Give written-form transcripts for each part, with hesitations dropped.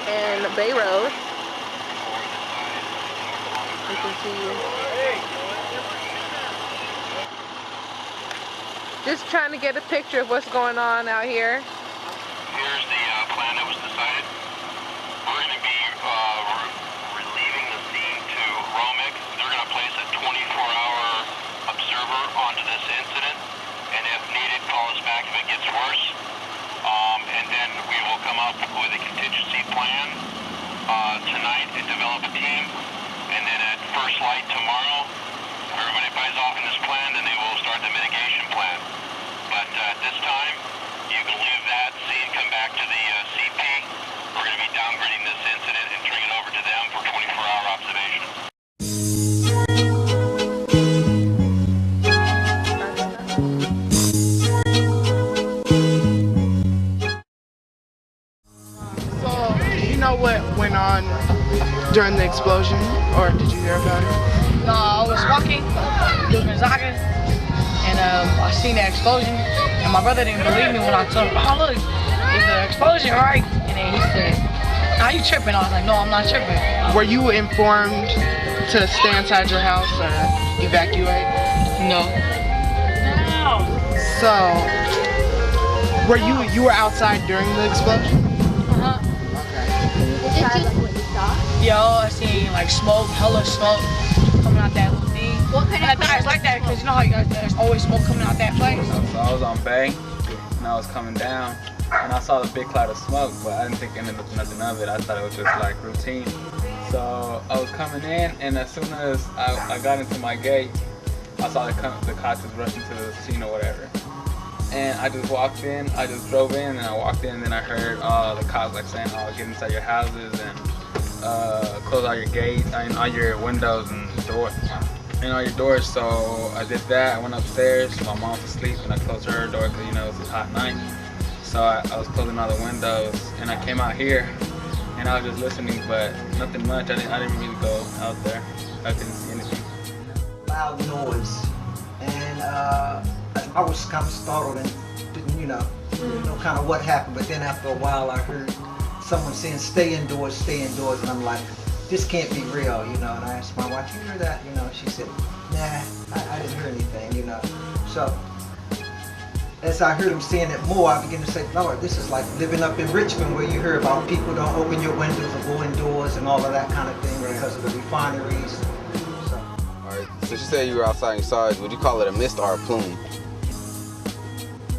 and Bay Road. You can see. Just trying to get a picture of what's going on out here. Here's the plan that was decided. We're going to be relieving the scene to Romick. They're going to place a 24-hour observer onto this incident, and if needed, call us back if it gets worse. And then we will come up with a contingency plan tonight and develop a team. And then at first light tomorrow, if everybody buys off in this plan, then they will start the mitigation plan. But at this time, you can leave that scene, come back to the CP. We're going to be downgrading this incident and turning it over to them for 24-hour observation. So, you know what went on during the explosion, or did you hear about it? No, I was walking through Gonzaga, and I seen the explosion, and my brother didn't believe me when I told him, oh look, it's an explosion, right? And then he said, are you tripping? I was like, no, I'm not tripping. Were you informed to stay inside your house or evacuate? No. So, you were outside during the explosion? Uh-huh. Yo, I seen like smoke, hella smoke coming out that little thing. What kind of it's like that because you know how there's always smoke coming out that place. So I was on Bay and I was coming down and I saw the big cloud of smoke, but I didn't think nothing of it. I thought it was just like routine. So I was coming in, and as soon as I got into my gate, I saw the cops just rushing to the scene or whatever. And I just walked in, I just drove in, and I walked in, and then I heard the cops like saying, oh, get inside your houses and close all your gates, and all your windows and doors, and all your doors. So I did that. I went upstairs. My mom was asleep, and I closed her door because, you know, it was a hot night. So I was closing all the windows, and I came out here, and I was just listening, but nothing much. I didn't really go out there. I didn't see anything. Loud noise, and I was kind of startled and didn't, you know kind of what happened. But then after a while, I heard someone saying, stay indoors, and I'm like, this can't be real, you know. And I asked my wife, you hear that? You know, she said, nah, I didn't hear anything, you know. So as I heard him saying it more, I began to say, Lord, this is like living up in Richmond, where you hear about people don't open your windows or go indoors and all of that kind of thing because of the refineries. So. All right, so you said you were outside and you saw it. Would you call it a mist or a plume?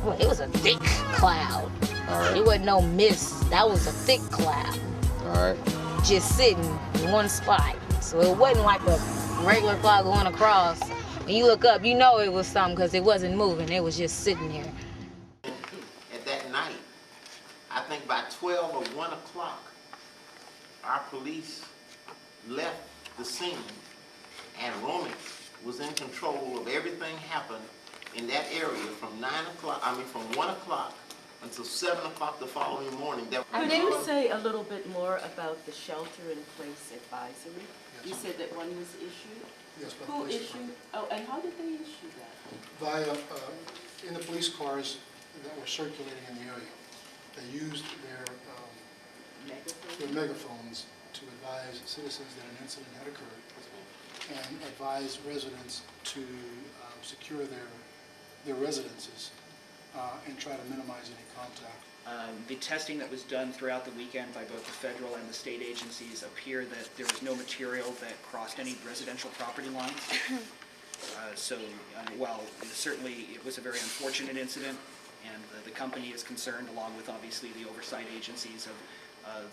Well, it was a thick cloud. All right. It wasn't no mist. That was a thick cloud. All right. Just sitting in one spot. So it wasn't like a regular cloud going across. When you look up, you know it was something because it wasn't moving. It was just sitting there. At that night, I think by 12 or 1 o'clock, our police left the scene, and Romick was in control of everything happened in that area from 1 o'clock until 7 o'clock the following morning. Could you say a little bit more about the shelter-in-place advisory? You said that one was issued? Yes, by Who the police issued? Oh, and how did they issue that? Via, in the police cars that were circulating in the area. They used their megaphones to advise citizens that an incident had occurred and advise residents to secure their residences and try to minimize any contact. The testing that was done throughout the weekend by both the federal and the state agencies appear that there was no material that crossed any residential property lines. While certainly it was a very unfortunate incident, and the company is concerned, along with obviously the oversight agencies, of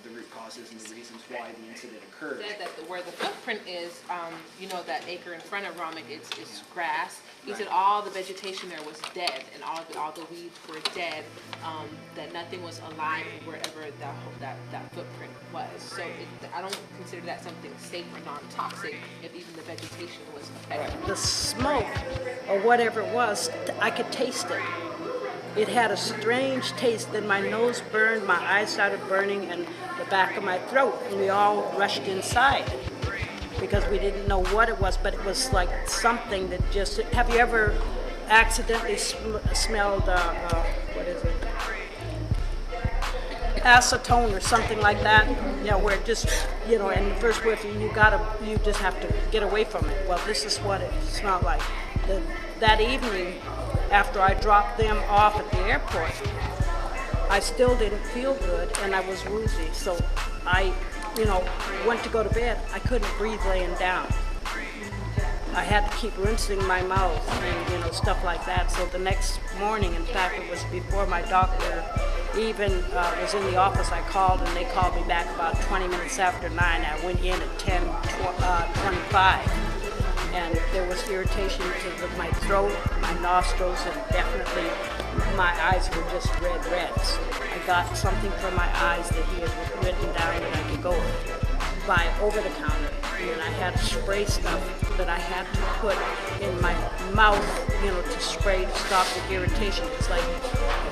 the root causes and the reasons why the incident occurred. Said that where the footprint is, you know, that acre in front of Romick, it's grass. He said all the vegetation there was dead, and all the weeds were dead. That nothing was alive wherever that footprint was. So I don't consider that something safe or non-toxic if even the vegetation was affected. The smoke or whatever it was, I could taste it. It had a strange taste. Then my nose burned, my eyes started burning, and the back of my throat. And we all rushed inside because we didn't know what it was, but it was like something that just... Have you ever accidentally smelled, what is it? acetone or something like that, you know, where it just, you know, and the first whiff, you just have to get away from it. Well, this is what it smelled like. That evening, after I dropped them off at the airport, I still didn't feel good and I was woozy. So I, you know, went to go to bed. I couldn't breathe laying down. I had to keep rinsing my mouth and, you know, stuff like that. So the next morning, in fact, it was before my doctor even was in the office, I called and they called me back about 20 minutes after 9. I went in at 10:25. And there was irritation to my throat, my nostrils, and definitely my eyes were just reds. I got something for my eyes that he had written down that I could go buy over the counter. And I had spray stuff that I had to put in my mouth, you know, to spray to stop the irritation. It's like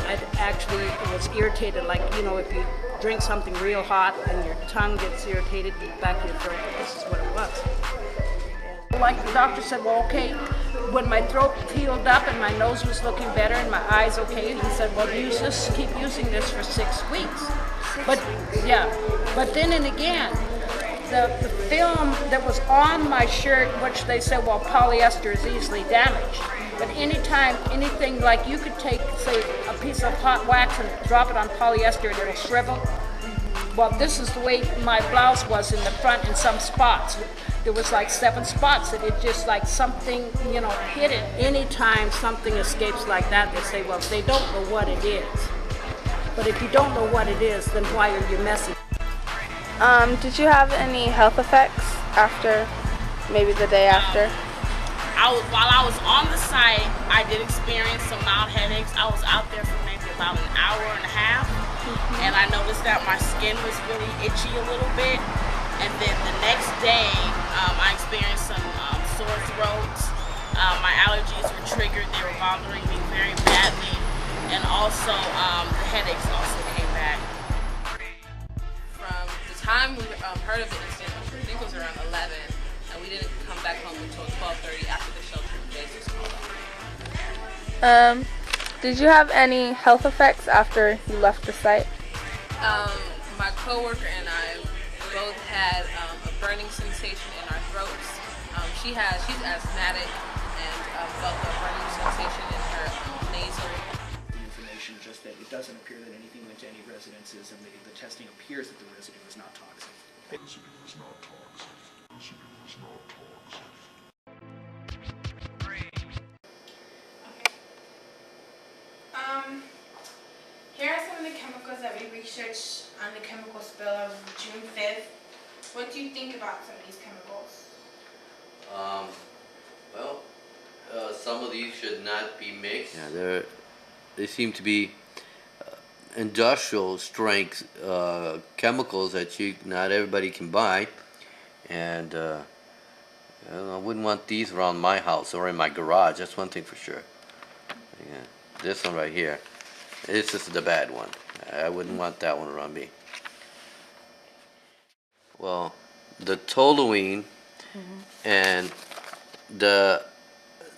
I actually was irritated, like, you know, if you drink something real hot and your tongue gets irritated in the back of your throat. This is what it was. Like the doctor said, well, okay, when my throat healed up and my nose was looking better and my eyes okay, he said, well, keep using this for 6 weeks. But yeah, but then and again, the film that was on my shirt, which they said, well, polyester is easily damaged. But anytime, anything like you could take, say, a piece of hot wax and drop it on polyester and it'll shrivel. Well, this is the way my blouse was in the front in some spots. There was like 7 spots that it just like something, you know, hit it. Anytime something escapes like that, they say, well, they don't know what it is. But if you don't know what it is, then why are you messing? Did you have any health effects after, maybe the day after? While I was on the site, I did experience some mild headaches. I was out there for maybe about an hour and a half, and I noticed that my skin was really itchy a little bit. And then the next day, I experienced some sore throats. My allergies were triggered. They were bothering me very badly. And also, the headaches also came back. From the time we heard of the incident, I think it was around 11, and we didn't come back home until 12:30 after the shelter in place was called off. Did you have any health effects after you left the site? My coworker and I both had a burning sensation in our throats. She's asthmatic and felt a burning sensation in her nasal. The information just that it doesn't appear that anything went to any residences, and the testing appears that the residue was not toxic. Here are some of the chemicals that we researched on the chemical spill of June 5th. What do you think about some of these chemicals? Some of these should not be mixed. Yeah, they seem to be industrial strength chemicals that not everybody can buy, and I wouldn't want these around my house or in my garage. That's one thing for sure. Yeah, this one right here, this is the bad one. I wouldn't want that one around me. Well, the toluene and the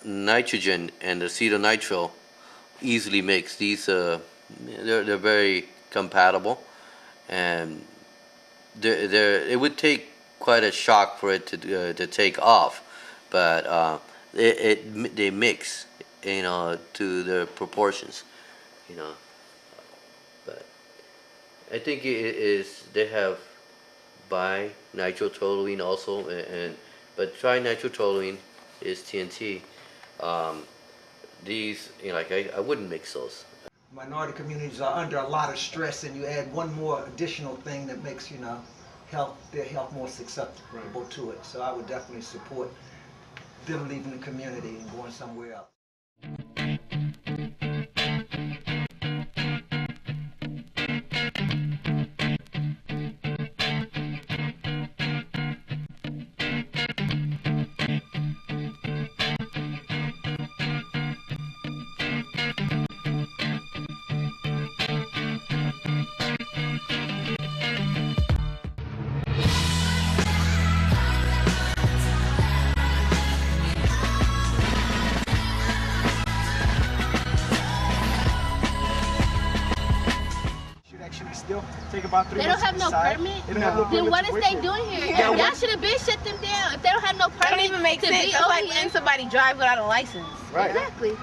nitrogen and the acetonitrile easily mix. These they're very compatible, and it would take quite a shock for it to take off, but they mix, you know, to their proportions, you know. But I think they have bi-nitrotoluene also, but trinitrotoluene is TNT. These, you know, like I wouldn't mix those. Minority communities are under a lot of stress, and you add one more additional thing that makes, you know, their health more susceptible to it. So I would definitely support them leaving the community and going somewhere else. about 3 They don't months have no inside. permit? They don't have no Then permit what to is work they here. doing here? Yeah, Y'all should have been shut them down. If they don't have no permit That don't even make to sense. be That's over like here. letting somebody drive without a license. Right. Exactly.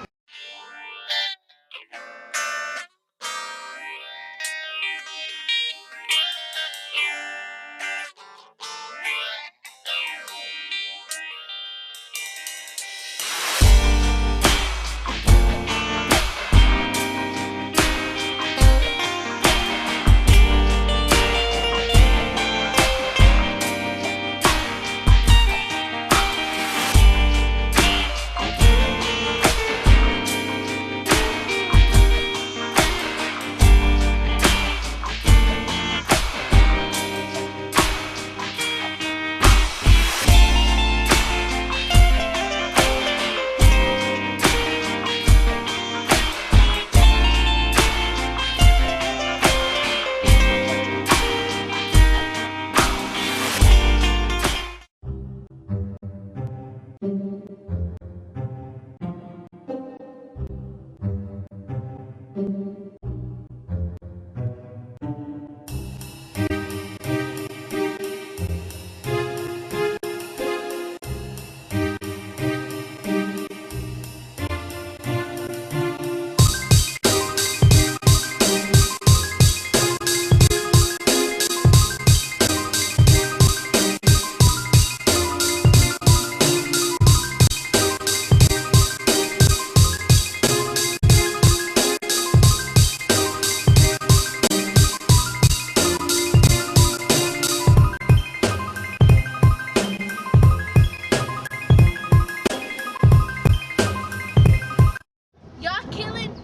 Y'all killing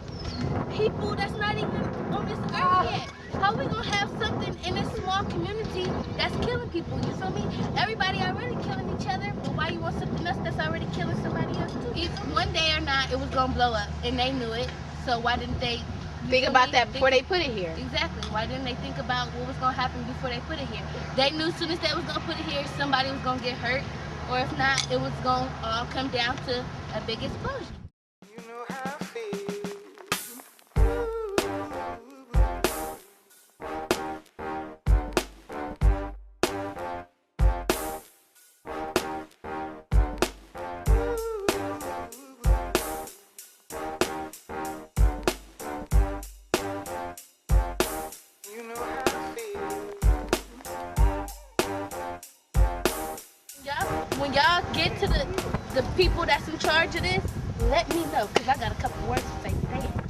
people that's not even on this earth yet. How we gonna have something in this small community that's killing people? You feel me? Everybody already killing each other, but why you want something else that's already killing somebody else too? If one day or not, it was gonna blow up, and they knew it. So why didn't they Think about that before they put it here. Exactly. Why didn't they think about what was gonna happen before they put it here? They knew as soon as they was gonna put it here, somebody was gonna get hurt, or if not, it was gonna all come down to a big explosion. When y'all get to the people that's in charge of this, let me know, because I got a couple words to say today.